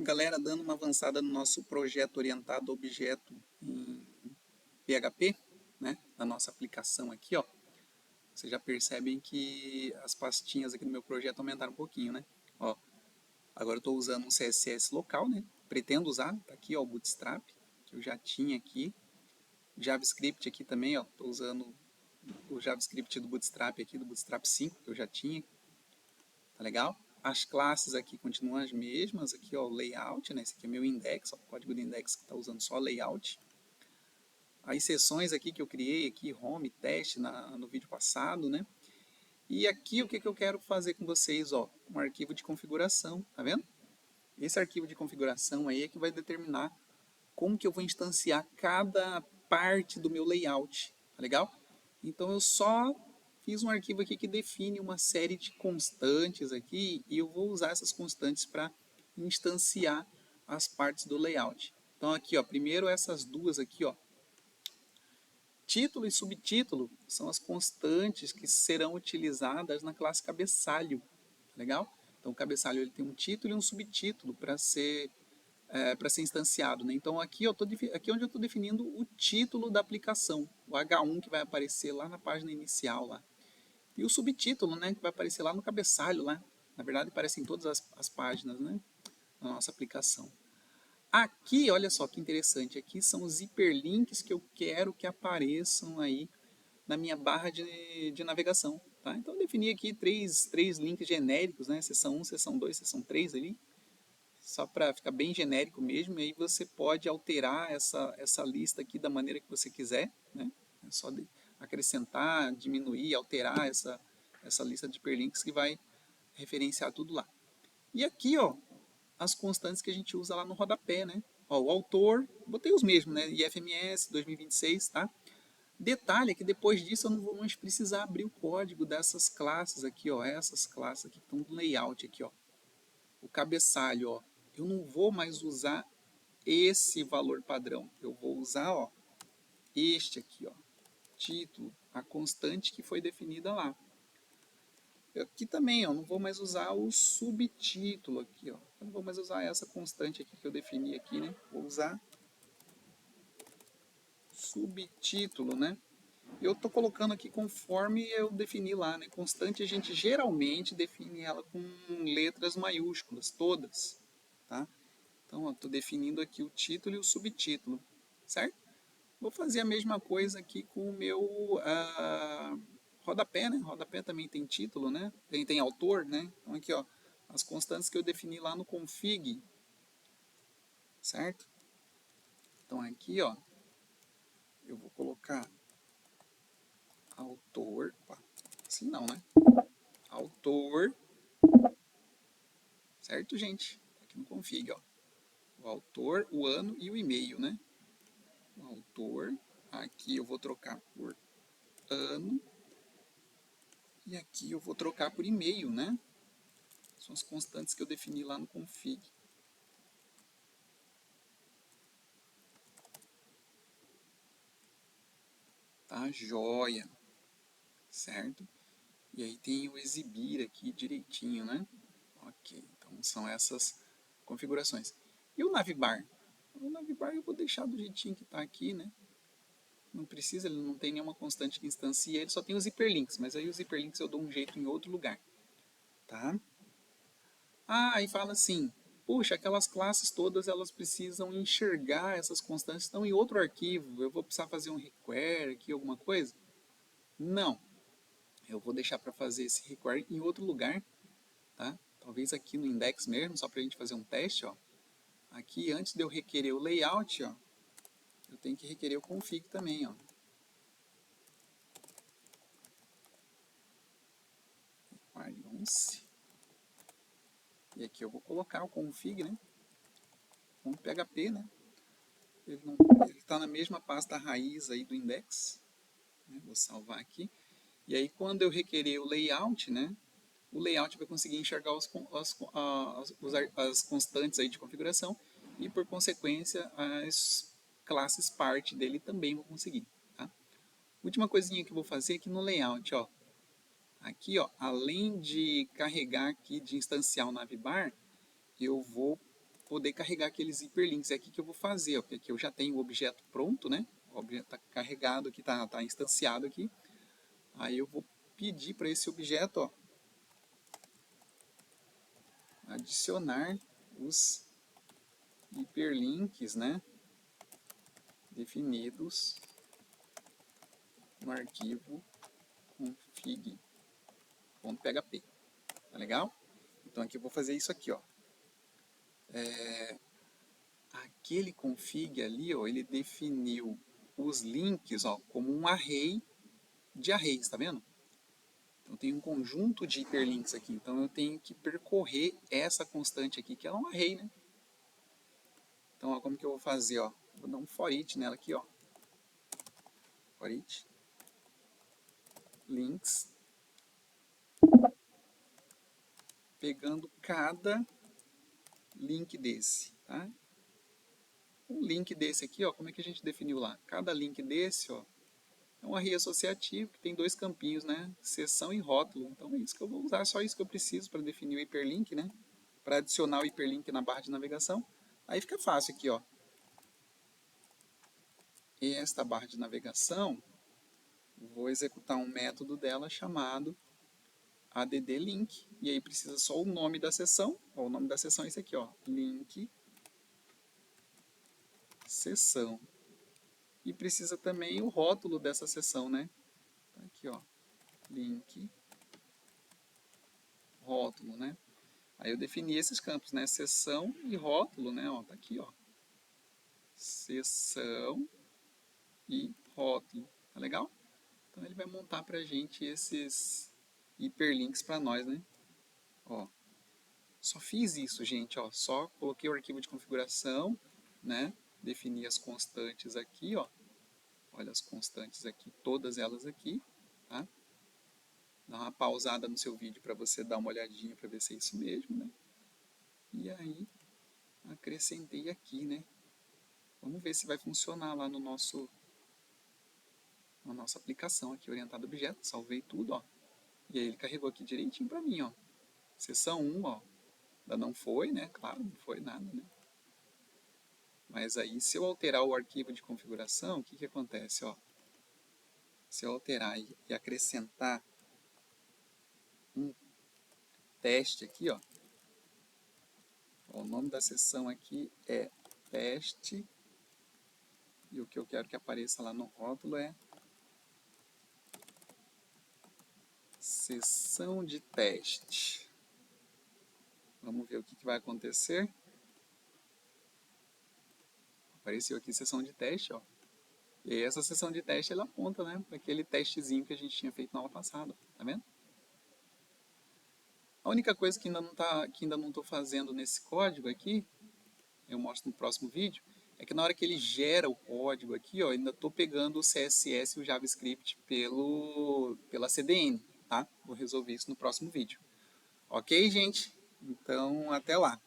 Galera, dando uma avançada no nosso projeto orientado a objeto em PHP, né, na nossa aplicação aqui, ó, vocês já percebem que as pastinhas aqui no meu projeto aumentaram um pouquinho, né? Ó, agora eu estou usando um CSS local, né? Pretendo usar, tá aqui, ó, o Bootstrap, que eu já tinha aqui. JavaScript aqui também, ó, estou usando o JavaScript do Bootstrap aqui, do Bootstrap 5, que eu já tinha. Tá legal? As classes aqui continuam as mesmas, aqui ó, o layout, né? Esse aqui é meu index, ó, o código de index que está usando só layout. As seções aqui que eu criei, aqui, home, teste, no vídeo passado, né? E aqui o que eu quero fazer com vocês, ó, um arquivo de configuração, tá vendo? Esse arquivo de configuração aí é que vai determinar como que eu vou instanciar cada parte do meu layout, tá legal? Então eu só fiz um arquivo aqui que define uma série de constantes aqui e eu vou usar essas constantes para instanciar as partes do layout. Então aqui, ó, primeiro essas duas aqui, ó, título e subtítulo são as constantes que serão utilizadas na classe cabeçalho, legal? Então o cabeçalho ele tem um título e um subtítulo para ser instanciado, né? Então aqui aqui é onde eu estou definindo o título da aplicação, o H1 que vai aparecer lá na página inicial lá. E o subtítulo, né, que vai aparecer lá no cabeçalho lá. Na verdade aparece em todas as páginas, né, da nossa aplicação. Aqui, olha só que interessante, aqui são os hiperlinks que eu quero que apareçam aí na minha barra de navegação. Tá? Então eu defini aqui três links genéricos, né, seção 1, seção 2, seção 3 ali, só para ficar bem genérico mesmo, e aí você pode alterar essa lista aqui da maneira que você quiser, né? É só acrescentar, diminuir, alterar essa lista de hiperlinks que vai referenciar tudo lá. E aqui, ó, as constantes que a gente usa lá no rodapé, né? Ó, o autor, botei os mesmos, né? IFMS 2026, tá? Detalhe é que depois disso eu não vou mais precisar abrir o código dessas classes aqui, ó, essas classes aqui que estão no layout aqui, ó. O cabeçalho, ó, eu não vou mais usar esse valor padrão. Eu vou usar, ó, este aqui, ó, título, a constante que foi definida lá. Aqui também, ó, não vou mais usar o subtítulo aqui, ó. Eu não vou mais usar essa constante aqui que eu defini aqui, né? Vou usar subtítulo, né? Eu tô colocando aqui conforme eu defini lá, né? Constante a gente geralmente define ela com letras maiúsculas, todas, tá? Então, estou definindo aqui o título e o subtítulo, certo? Vou fazer a mesma coisa aqui com o meu rodapé, né? Rodapé também tem título, né? Tem autor, né? Então, aqui, ó, as constantes que eu defini lá no config, certo? Então, aqui, ó, eu vou colocar autor, opa, assim não, né? Autor, certo, gente? Aqui no config, ó. O autor, o ano e o e-mail, né? O autor, aqui eu vou trocar por ano. E aqui eu vou trocar por e-mail, né? São as constantes que eu defini lá no config. Tá joia, certo? E aí tem o exibir aqui direitinho, né? Ok, então são essas configurações. E o navbar? O navbar eu vou deixar do jeitinho que está aqui, né? Não precisa, ele não tem nenhuma constante que instancia, ele só tem os hiperlinks, mas aí os hiperlinks eu dou um jeito em outro lugar, tá? Ah, aí fala assim, puxa, aquelas classes todas elas precisam enxergar essas constantes, estão em outro arquivo, eu vou precisar fazer um require aqui, alguma coisa? Não, eu vou deixar para fazer esse require em outro lugar, tá? Talvez aqui no index mesmo, só para a gente fazer um teste, ó. Aqui, antes de eu requerer o layout, ó, eu tenho que requerer o config também, ó. Require once. E aqui eu vou colocar o config, né? Com PHP, né? Ele está na mesma pasta raiz aí do index. Né? Vou salvar aqui. E aí, quando eu requerer o layout, né? O layout vai conseguir enxergar as constantes aí de configuração e, por consequência, as classes parte dele também vão conseguir. Tá? Última coisinha que eu vou fazer aqui no layout, ó. Aqui, ó, além de carregar aqui, de instanciar o navbar, eu vou poder carregar aqueles hiperlinks. É aqui que eu vou fazer, ó, porque aqui eu já tenho o objeto pronto, né? O objeto está carregado aqui, está instanciado aqui. Aí eu vou pedir para esse objeto, ó, adicionar os hiperlinks, né, definidos no arquivo config.php. Tá legal? Então aqui eu vou fazer isso aqui, ó. Aquele config ali, ó, ele definiu os links, ó, como um array de arrays, tá vendo? Então tem um conjunto de hiperlinks aqui, então eu tenho que percorrer essa constante aqui, que é um array, né? Então, ó, como que eu vou fazer, ó? Vou dar um for each nela aqui, ó. For each links, pegando cada link desse, tá? Um link desse aqui, ó, como é que a gente definiu lá? Cada link desse, ó, é um array associativo que tem dois campinhos, né? Seção e rótulo. Então é isso que eu vou usar, só isso que eu preciso para definir o hiperlink, né? Para adicionar o hiperlink na barra de navegação. Aí fica fácil aqui, ó. E esta barra de navegação, vou executar um método dela chamado addLink. E aí precisa só o nome da seção. Ó, o nome da seção é esse aqui, ó. Link seção. E precisa também o rótulo dessa seção, né? Tá aqui, ó. Link rótulo, né? Aí eu defini esses campos, né? Seção e rótulo, né? Ó, tá aqui, ó. Seção e rótulo. Tá legal? Então ele vai montar pra gente esses hiperlinks para nós, né? Ó. Só fiz isso, gente, ó. Só coloquei o arquivo de configuração, né? Defini as constantes aqui, ó. Olha as constantes aqui, todas elas aqui, tá? Dá uma pausada no seu vídeo para você dar uma olhadinha para ver se é isso mesmo, né? E aí, acrescentei aqui, né? Vamos ver se vai funcionar lá no na nossa aplicação aqui, orientada a objeto. Salvei tudo, ó. E aí ele carregou aqui direitinho para mim, ó. Seção 1, ó. Ainda não foi, né? Claro, não foi nada, né? Mas aí, se eu alterar o arquivo de configuração, o que que acontece, ó? Se eu alterar e acrescentar um teste aqui, ó. O nome da seção aqui é teste. E o que eu quero que apareça lá no rótulo é seção de teste. Vamos ver o que vai acontecer. Apareceu aqui seção de teste, ó. E aí essa seção de teste ela aponta, né, para aquele testezinho que a gente tinha feito na aula passada, tá vendo? A única coisa que ainda não estou fazendo nesse código aqui, eu mostro no próximo vídeo, é que na hora que ele gera o código aqui, ó, ainda estou pegando o CSS e o JavaScript pela CDN, tá? Vou resolver isso no próximo vídeo. Ok, gente? Então, até lá.